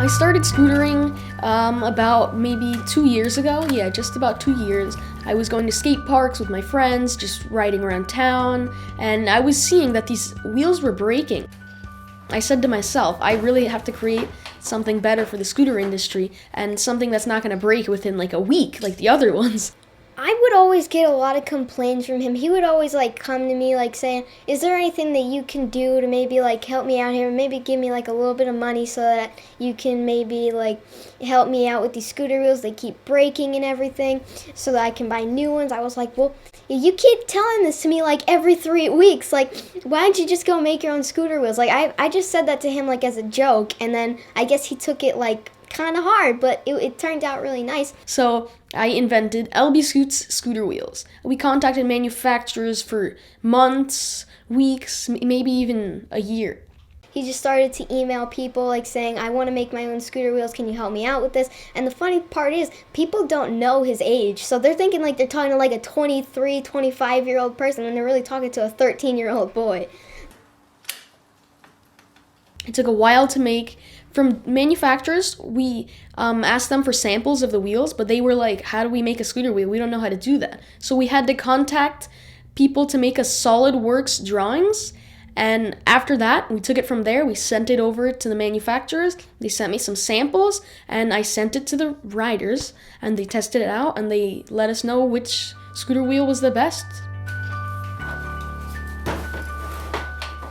I started scootering about maybe 2 years ago. Yeah, just about 2 years. I was going to skate parks with my friends, just riding around town, and I was seeing that these wheels were breaking. I said to myself, I really have to create something better for the scooter industry and something that's not going to break within like a week like the other ones. I would always get a lot of complaints from him. He would always come to me saying, is there anything that you can do to maybe help me out here, maybe give me a little bit of money so that you can maybe help me out with these scooter wheels. They keep breaking and everything so that I can buy new ones. I was like, well, you keep telling this to me every 3 weeks. Why don't you just go make your own scooter wheels? I just said that to him as a joke, and then I guess he took it kind of hard, but it turned out really nice. So I invented LB Scoots scooter wheels. We contacted manufacturers for months, weeks, maybe even a year. He just started to email people saying, I want to make my own scooter wheels, can you help me out with this? And the funny part is, people don't know his age, so they're thinking they're talking to a 23, 25-year-old person when they're really talking to a 13-year-old boy. It took a while to make. From manufacturers, we asked them for samples of the wheels, but they were like, how do we make a scooter wheel? We don't know how to do that. So we had to contact people to make us SolidWorks drawings. And after that, we took it from there. We sent it over to the manufacturers. They sent me some samples, and I sent it to the riders, and they tested it out, and they let us know which scooter wheel was the best.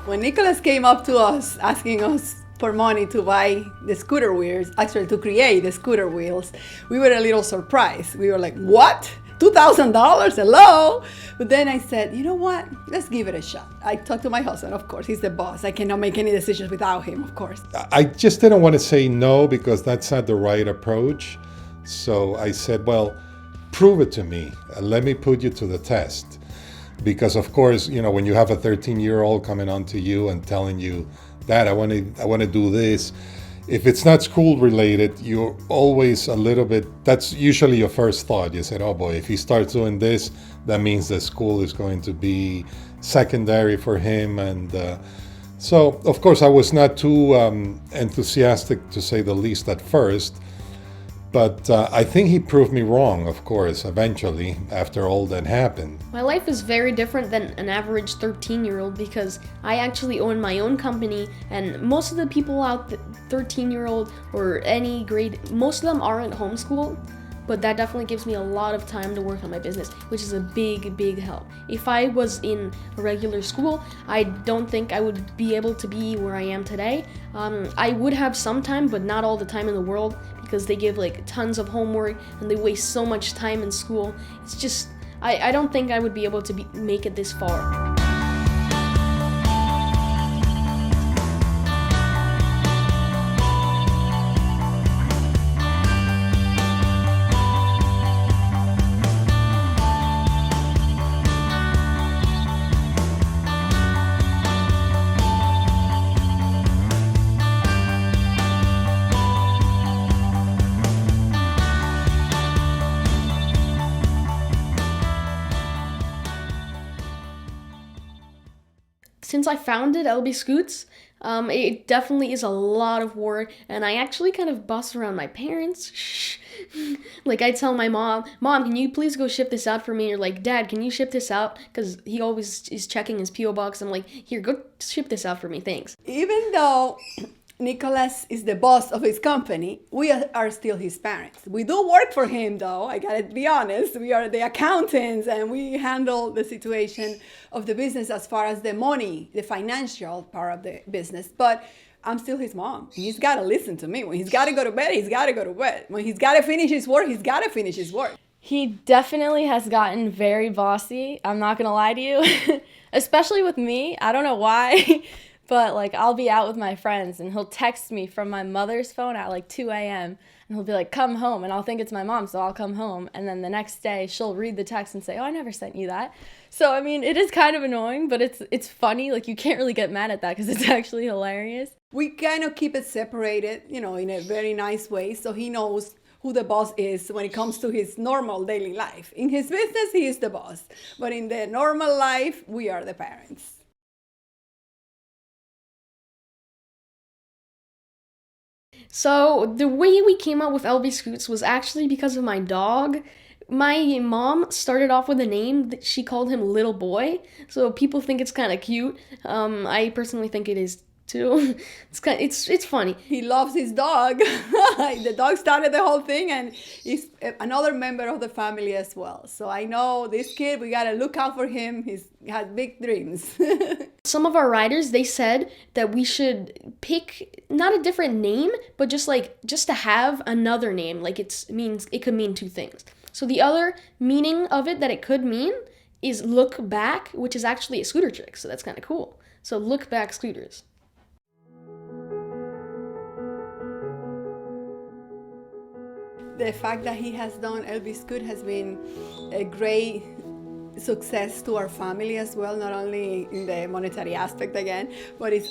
When Nicholas came up to us asking us for money to buy the scooter wheels, actually to create the scooter wheels, we were a little surprised. We were like, what? $2,000? Hello? But then I said, you know what? Let's give it a shot. I talked to my husband, of course. He's the boss. I cannot make any decisions without him, of course. I just didn't want to say no because that's not the right approach. So I said, well, prove it to me. Let me put you to the test. Because of course, when you have a 13-year-old coming on to you and telling you, Dad, I want to do this. If it's not school related, you're always a little bit, that's usually your first thought. You said, oh boy, if he starts doing this, that means that school is going to be secondary for him. And so, of course, I was not too enthusiastic, to say the least, at first. But I think he proved me wrong, of course, eventually, after all that happened. My life is very different than an average 13-year-old because I actually own my own company, and most of the people out 13-year-old or any grade, most of them aren't homeschooled, but that definitely gives me a lot of time to work on my business, which is a big, big help. If I was in a regular school, I don't think I would be able to be where I am today. I would have some time, but not all the time in the world, because they give tons of homework and they waste so much time in school. It's just, I don't think I would be able to make it this far. Since I founded LB Scoots, it definitely is a lot of work, and I actually kind of boss around my parents. Shh. I tell my mom, can you please go ship this out for me? Or Dad, can you ship this out? Because he always is checking his P.O. box. I'm like, here, go ship this out for me, thanks. Even though Nicholas is the boss of his company, we are still his parents. We do work for him, though, I gotta be honest. We are the accountants, and we handle the situation of the business as far as the money, the financial part of the business. But I'm still his mom. He's gotta listen to me. When he's gotta go to bed, he's gotta go to bed. When he's gotta finish his work, he's gotta finish his work. He definitely has gotten very bossy, I'm not gonna lie to you. Especially with me, I don't know why. But I'll be out with my friends and he'll text me from my mother's phone at 2 a.m. and he'll be like, come home. And I'll think it's my mom, so I'll come home. And then the next day she'll read the text and say, oh, I never sent you that. So, I mean, it is kind of annoying, but it's funny. You can't really get mad at that because it's actually hilarious. We kind of keep it separated, in a very nice way. So he knows who the boss is when it comes to his normal daily life. In his business, he is the boss. But in the normal life, we are the parents. So the way we came up with LB Scoots was actually because of my dog. My mom started off with a name that she called him Little Boy, so people think it's kind of cute. I personally think it is too. It's funny. He loves his dog. The dog started the whole thing, and he's another member of the family as well. So I know this kid, we gotta look out for him. He has big dreams. Some of our riders, they said that we should pick not a different name, but just to have another name. Like it could mean two things. So the other meaning of it that it could mean is look back, which is actually a scooter trick. So that's kind of cool. So look back scooters. The fact that he has done LB Scoot has been a great success to our family as well, not only in the monetary aspect again, but it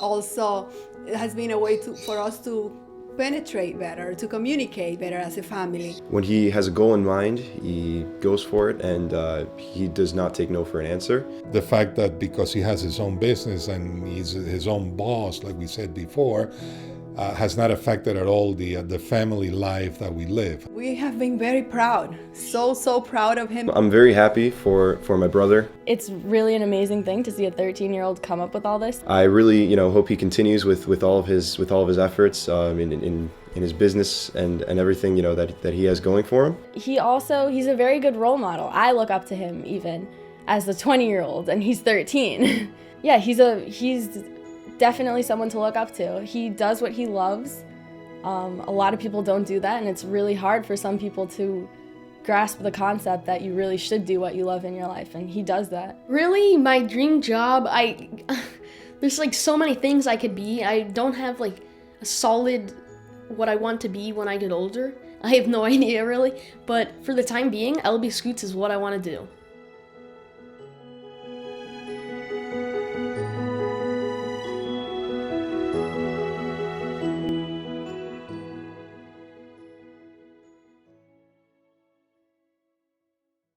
has been a way for us to penetrate better, to communicate better as a family. When he has a goal in mind, he goes for it, and he does not take no for an answer. The fact that because he has his own business and he's his own boss, like we said before, has not affected at all the family life that we live. We have been very proud, so proud of him. I'm very happy for my brother. It's really an amazing thing to see a 13-year-old come up with all this. I really, hope he continues with all of his efforts in his business and everything, that he has going for him. He's a very good role model. I look up to him even as the 20-year-old, and he's 13. Yeah, he's definitely someone to look up to. He does what he loves. A lot of people don't do that, and it's really hard for some people to grasp the concept that you really should do what you love in your life, and he does that. Really, my dream job, there's so many things I could be. I don't have a solid what I want to be when I get older. I have no idea really, but for the time being, LB Scoots is what I want to do.